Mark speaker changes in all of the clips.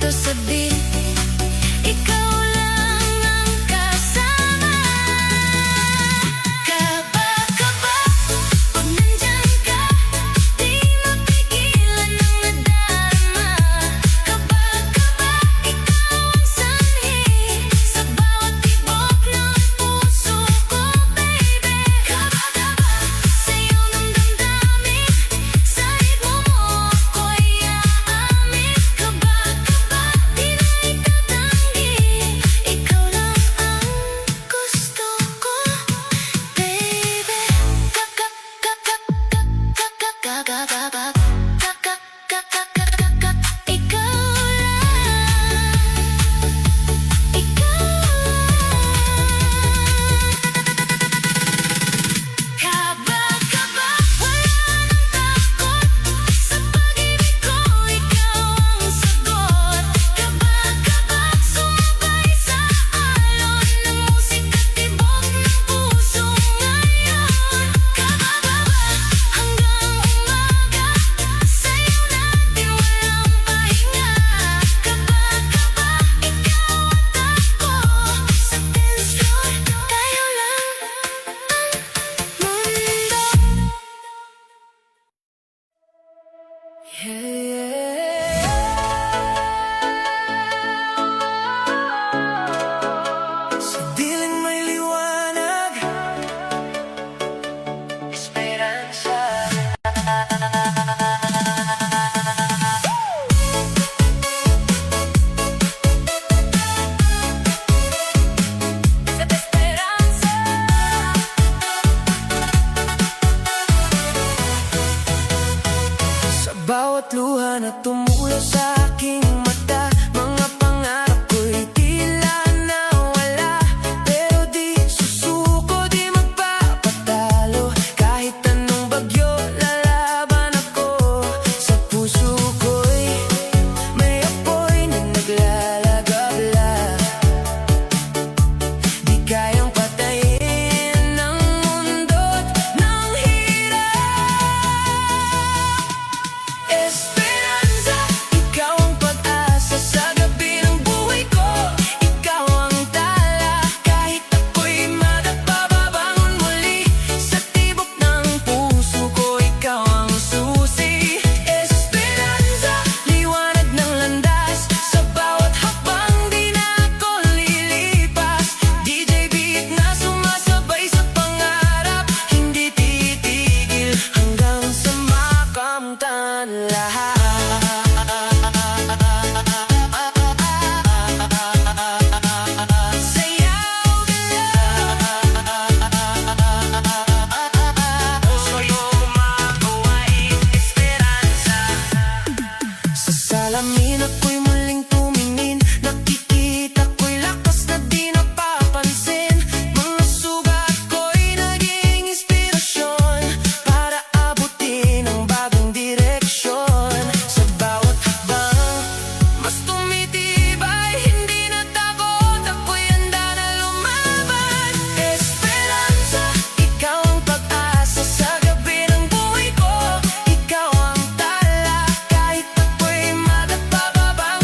Speaker 1: dito sa beat. Ikaw lang ang kasama. Kaba, kaba, pag nandyan ka, di mapigilan ang nadarama. Kaba, kaba, ikaw ang sanhi sa bawat tibok ng puso ko, baby. Kaba, kaba, sa'yo ng damdamin, sa ritmo mo ako'y aamin. Kaba, kaba, di na itatanggi, ikaw lang ang gusto ko, baby. Kaba, kaba, wala nang takot, sa pag-ibig ko ikaw ang sagot. Kaba, kaba, sumabay sa alon ng musika, tibok ng puso ngayon. Kaba, kaba, hanggang umaga, sa'yo natin walang pahinga. Kaba, kaba, ikaw at ako, sa 10th floor, tayo lang ang mundo. Sa dilim may liwanag, esperanza. Esperanza. Sa bawat luha na tumula sa aking mata, mga pangarap ko'y tila nawala. Pero di susuko, di magpapatalo, kahit anong bagyo lalaban ako. Sa puso ko'y may apoy na naglalagabla, di kayang patayin ng mundo't ng hirap. Esperanza, ikaw ang pag-asa sa gabi ng buhay ko. Ikaw ang tala, kahit ako'y madapa, babangon muli sa tibok ng puso ko. Ikaw ang susi. Esperanza, liwanag ng landas, sa bawat hakbang di na ako lilipas. DJ beat na sumasabay sa pangarap, hindi titigil hanggang sa makamtan lahat. Sayaw ka lang, puso'y gumagawain esperanza. Sa salamin ako'y muling tumingin, nakikita ko'y lakas na di napapansin. Mga sugat ko'y naging inspirasyon para abutin ang bagong direksyon. Sa bawat hakbang, mas tumitibay, hindi na takot, ako'y handa na lumaban. Esperanza, ikaw ang pag-asa sa gabi ng buhay ko. Ikaw ang tala, kahit ako'y madapa, babangon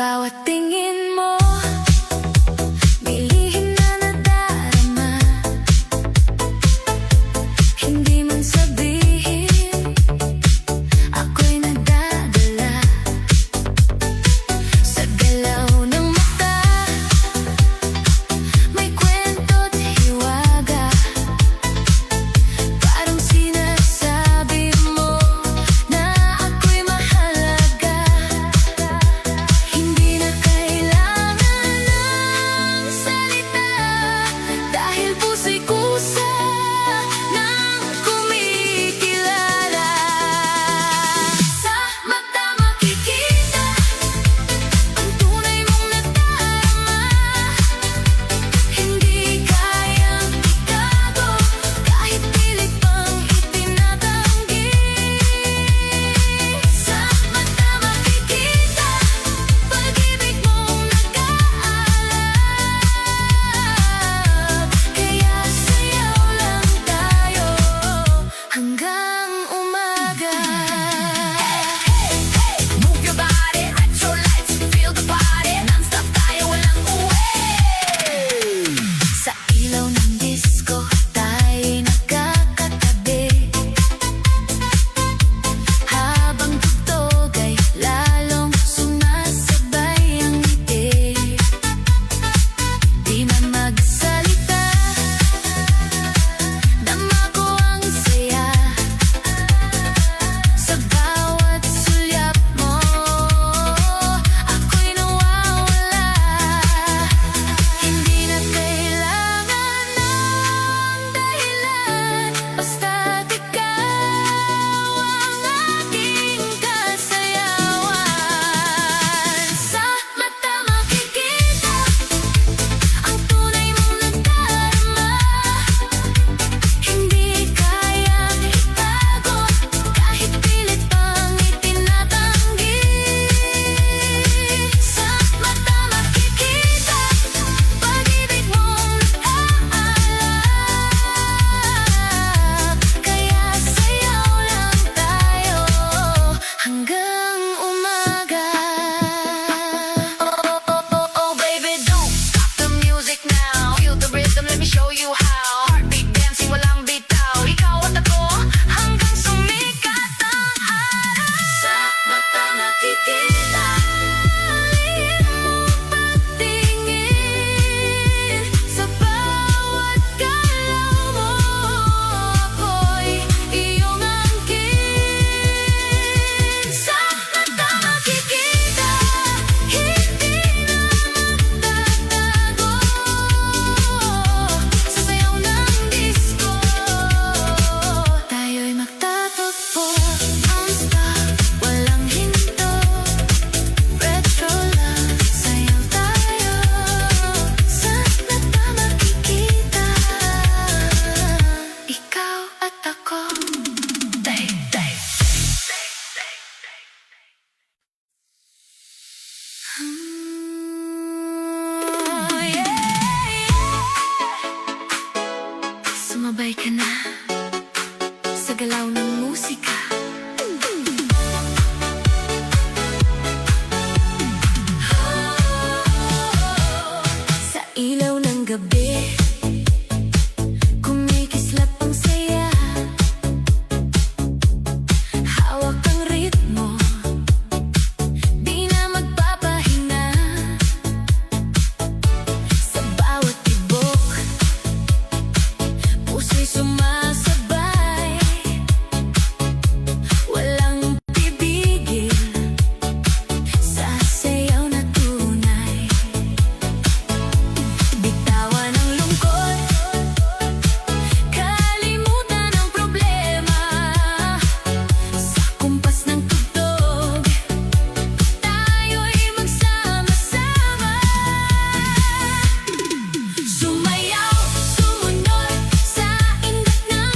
Speaker 1: bawat tingin mo, may lihim na nadarama. Hindi man sabihin, ako'y nadadala sa galaw ng mata. May kwento't hiwaga, parang sinasabi mo na ako'y mahalaga. Hindi na kailangan ng salita, dahil puso'y kusa ng kumikilala. Sa mata makikita ang tunay mong nadarama. Hindi kayang itago kahit pilit pang itinatanggi. Sa mata makikita pag-ibig mong nag-aalab. Kaya sayaw lang tayo hanggang umaga. Move your body, retro lights, feel the party. Non-stop tayo, walang uwi. Sa ilaw ng disco, tayo'y nagkakatabi, habang tugtog ay lalong sumasabay ang ngiti. Di man magsalita, dama ko ang saya sa bawat sulyap mo. Ako'y nawawala, hindi na kailangan ng dahilan, basta't ikaw ang aking kasayawan. Sa mata makikita ang tunay mong nadarama. Hindi kayang itago kahit pilit pang itinatanggi. Sa mata makikita pag-ibig mong nag-aalab. Kaya sayaw lang tayo hanggang umaga. Oh, baby, don't stop the music now. Feel the rhythm, let me show you how. Heartbeat dancing, walang bitaw. Ikaw at ako hanggang sumikat ang araw. Sa mata nakikita lihim mong pagtingin. Sa bawat galaw mo, ako'y iyong angkin. Sa mata makikita, hindi na magtatago. Sa sayaw ng disco, tayo'y magtatagpo. Non-stop, walang hinto. Retro love, sayaw tayo. Sa mata makikita, ikaw at ako. Day, day. Sumabay ka na sa galaw ng musika. Sa ilaw ng gabi, kumikislap ang saya. Hawak ang ritmo, di na magpapahinga. Sa bawat tibok, puso'y sumasabay. Walang pipigil sa sayaw na tunay. Bitawan ang lungkot, kalimutan ang problema. Sa kumpas ng tugtog, tayo'y magsama-sama. Sumayaw, sumunod sa indat ng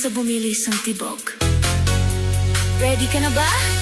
Speaker 1: sa bumilis ang tibok. Ready ka na ba?